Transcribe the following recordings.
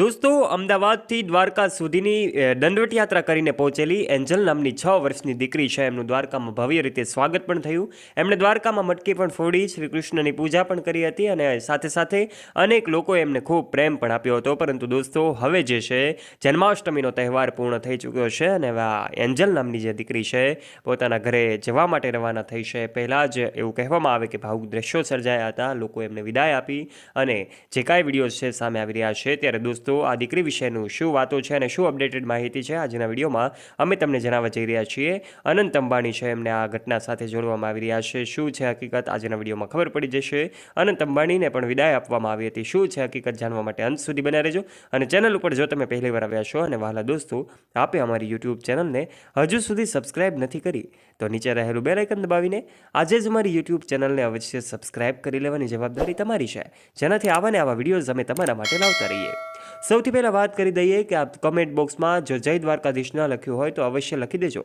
દોસ્તો, અમદાવાદથી દ્વારકા સુધીની દંડવત યાત્રા કરીને પહોંચેલી એન્જલ નામની 6 વર્ષની દીકરી છે. એમનું દ્વારકામાં ભવ્ય રીતે સ્વાગત પણ થયું. એમણે દ્વારકામાં મટકી પણ ફોડી, શ્રી કૃષ્ણની પૂજા પણ કરી હતી અને સાથે સાથે અનેક લોકોએ એમને ખૂબ પ્રેમ પણ આપ્યો હતો. પરંતુ દોસ્તો, હવે જે છે જન્માષ્ટમીનો તહેવાર પૂર્ણ થઈ ચૂક્યો છે અને હવે આ એન્જલ નામની જે દીકરી છે પોતાના ઘરે જવા માટે રવાના થઈ છે. પહેલાં જ એવું કહેવામાં આવે કે ભાવુક દ્રશ્યો સર્જાયા હતા. લોકો એમને વિદાય આપી અને જે કાંઈ વિડીયોઝ છે સામે આવી રહ્યા છે. ત્યારે દોસ્તો, આ દીકરી વિશેનું શું વાતો છે અને શું અપડેટેડ માહિતી છે આજના વિડીયોમાં અમે તમને જણાવવા જઈ રહ્યા છીએ. અનંત અંબાણી છે, એમને આ ઘટના સાથે જોડવામાં આવી રહ્યા છે. શું છે હકીકત આજના વિડીયોમાં ખબર પડી જશે. અનંત અંબાણીને પણ વિદાય આપવામાં આવી હતી. શું છે હકીકત જાણવા માટે અંત સુધી બન્યા રહેજો. અને ચેનલ ઉપર જો તમે પહેલી વાર આવ્યા છો અને વહાલા દોસ્તો, આપે અમારી યુટ્યુબ ચેનલને હજુ સુધી સબસ્ક્રાઇબ નથી કરી તો નીચે રહેલું બેલ આઇકન દબાવીને આજે જ અમારી યુટ્યુબ ચેનલને અવશ્ય સબસ્ક્રાઇબ કરી લેવાની જવાબદારી તમારી છે, જેનાથી આવા ને આવા વિડીયોઝ અમે તમારા માટે લાવતા રહીએ. સૌથી પહેલાં વાત કરી દઈએ કે આપ કમેન્ટ બોક્સમાં જો જય દ્વારકાધીશ ન લખ્યું હોય તો અવશ્ય લખી દેજો.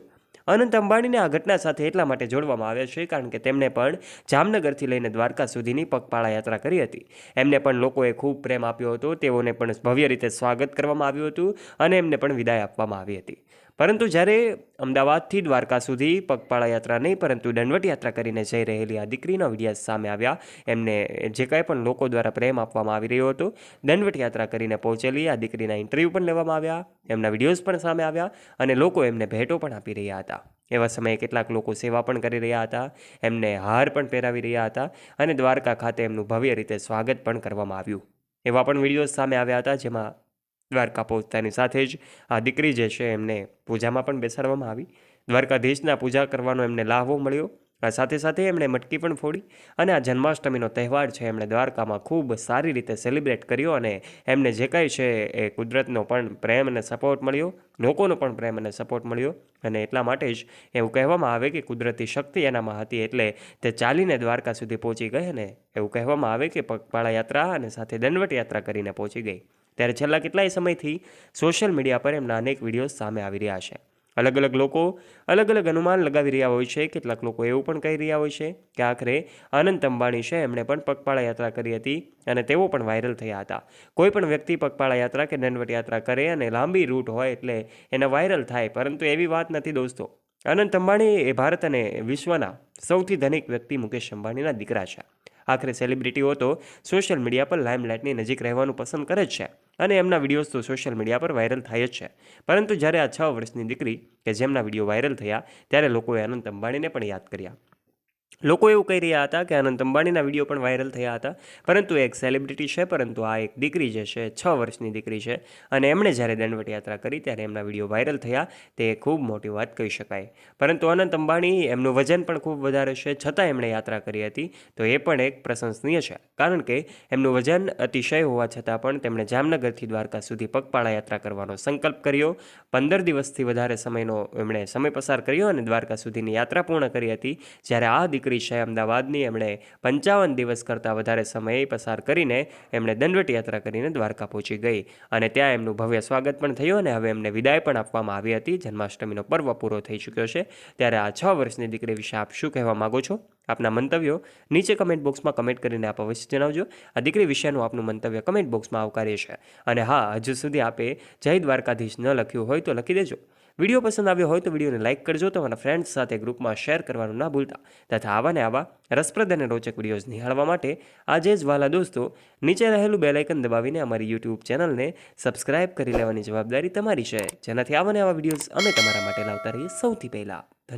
અનંત અંબાણીને આ ઘટના સાથે એટલા માટે જોડવામાં આવ્યા છે કારણ કે તેમણે પણ જામનગરથી લઈને દ્વારકા સુધીની પગપાળા યાત્રા કરી હતી. એમને પણ લોકોએ ખૂબ પ્રેમ આપ્યો હતો. તેઓને પણ ભવ્ય રીતે સ્વાગત કરવામાં આવ્યું હતું અને એમને પણ વિદાય આપવામાં આવી હતી. પરંતુ જ્યારે અમદાવાદથી દ્વારકા સુધી પગપાળા યાત્રા નહીં પરંતુ દંડવત યાત્રા કરીને જઈ રહેલી આ દીકરીના વિડીયો સામે આવ્યા, એમને જે કાંઈ પણ લોકો દ્વારા પ્રેમ આપવામાં આવી રહ્યો હતો, દંડવત યાત્રા કરીને પહોંચેલી આ દીકરીના ઇન્ટરવ્યૂ પણ લેવામાં આવ્યા, એમના વિડીયોઝ પણ સામે આવ્યા અને લોકો એમને ભેટો પણ આપી રહ્યા હતા. એવા સમયે કેટલાક લોકો સેવા પણ કરી રહ્યા હતા, એમને હાર પણ પહેરાવી રહ્યા હતા અને દ્વારકા ખાતે એમનું ભવ્ય રીતે સ્વાગત પણ કરવામાં આવ્યું. એવા પણ વિડીયોઝ સામે આવ્યા હતા જેમાં દ્વારકા પહોંચતાની સાથે જ આ દીકરી જે છે એમને પૂજામાં પણ બેસાડવામાં આવી. દ્વારકાધીશના પૂજા કરવાનો એમને લાહવો મળ્યો. સાથે સાથે એમણે મટકી પણ ફોડી અને આ જન્માષ્ટમીનો તહેવાર છે એમણે દ્વારકામાં ખૂબ સારી રીતે સેલિબ્રેટ કર્યો અને એમને જે કાંઈ છે એ કુદરતનો પણ પ્રેમ અને સપોર્ટ મળ્યો, લોકોનો પણ પ્રેમ અને સપોર્ટ મળ્યો અને એટલા માટે જ એવું કહેવામાં આવે કે કુદરતી શક્તિ એનામાં હતી એટલે તે ચાલીને દ્વારકા સુધી પહોંચી ગઈ અને એવું કહેવામાં આવે કે પગપાળા યાત્રા અને સાથે દંડવત યાત્રા કરીને પહોંચી ગઈ. ત્યારે છેલ્લા કેટલાય સમયથી સોશિયલ મીડિયા પર એમના અનેક વિડીયોઝ સામે આવી રહ્યા છે. અલગ અલગ લોકો અલગ અલગ અનુમાન લગાવી રહ્યા હોય છે. કેટલાક લોકો એવું પણ કહી રહ્યા હોય છે કે આખરે અનંત અંબાણી છે એમણે પણ પગપાળા યાત્રા કરી હતી અને તેઓ પણ વાયરલ થયા હતા. કોઈ પણ વ્યક્તિ પગપાળા યાત્રા કે દંડવત યાત્રા કરે અને લાંબી રૂટ હોય એટલે એને વાયરલ થાય, પરંતુ એવી વાત નથી દોસ્તો. અનંત અંબાણી એ ભારત અને વિશ્વના સૌથી ધનિક વ્યક્તિ મુકેશ અંબાણીના દીકરા છે. આખરે સેલિબ્રિટીઓ તો સોશિયલ મીડિયા પર લાઇમલાઇટની નજીક રહેવાનું પસંદ કરે જ છે અને એમના વિડીયોઝ તો સોશિયલ મીડિયા પર વાયરલ થાય જ છે. પરંતુ જ્યારે આ 6 વર્ષની દીકરી કે જેમના વિડીયો વાયરલ થયા ત્યારે લોકોએ અનંત અંબાણીને પણ યાદ કર્યા. લોકો એવું કહી રહ્યા હતા કે અનંત અંબાણીના વિડીયો પણ વાયરલ થયા હતા, પરંતુ એક સેલિબ્રિટી છે, પરંતુ આ એક દીકરી જે છે 6 વર્ષની દીકરી છે અને એમણે જ્યારે દંડવત યાત્રા કરી ત્યારે એમના વિડીયો વાયરલ થયા, તે ખૂબ મોટી વાત કહી શકાય. પરંતુ અનંત અંબાણી એમનું વજન પણ ખૂબ વધારે છે, છતાં એમણે યાત્રા કરી હતી તો એ પણ એક પ્રશંસનીય છે કારણ કે એમનું વજન અતિશય હોવા છતાં પણ તેમણે જામનગરથી દ્વારકા સુધી પગપાળા યાત્રા કરવાનો સંકલ્પ કર્યો. 15 દિવસથી વધારે સમયનો એમણે સમય પસાર કર્યો અને દ્વારકા સુધીની યાત્રા પૂર્ણ કરી હતી. જ્યારે આ દીકરી છે અમદાવાદની, એમણે 55 દિવસ કરતાં વધારે સમય પસાર કરીને એમણે દંડવત યાત્રા કરીને દ્વારકા પહોંચી ગઈ અને ત્યાં એમનું ભવ્ય સ્વાગત પણ થયું અને હવે એમને વિદાય પણ આપવામાં આવી હતી. જન્માષ્ટમીનો પર્વ પૂરો થઈ ચૂક્યો છે ત્યારે આ 6 વર્ષની દીકરી વિશે આપ શું કહેવા માગો છો? આપના મંતવ્યો નીચે કમેન્ટ બોક્સમાં કમેન્ટ કરીને આપ અવશ્ય જણાવજો. આ દીકરી વિશેનું આપનું મંતવ્ય કમેન્ટ બોક્સમાં આવકાર્ય છે. અને હા, હજુ સુધી આપે જય દ્વારકાધીશ ન લખ્યું હોય તો લખી દેજો. વિડીયો પસંદ આવ્યો હોય તો વિડીયોને લાઇક કરજો, તમારા ફ્રેન્ડ્સ સાથે ગ્રુપમાં શેર કરવાનું ના ભૂલતા તથા આવા ને આવા રસપ્રદ અને રોચક વિડીયોઝ નિહાળવા માટે આજે જ વાલા દોસ્તો નીચે રહેલું બેલ આઇકન દબાવીને અમારી યુટ્યુબ ચેનલને સબસ્ક્રાઇબ કરી લેવાની જવાબદારી તમારી છે, જેનાથી આવા ને આવા વિડીયોઝ અમે તમારા માટે લાવતા રહીએ સૌથી પહેલાં.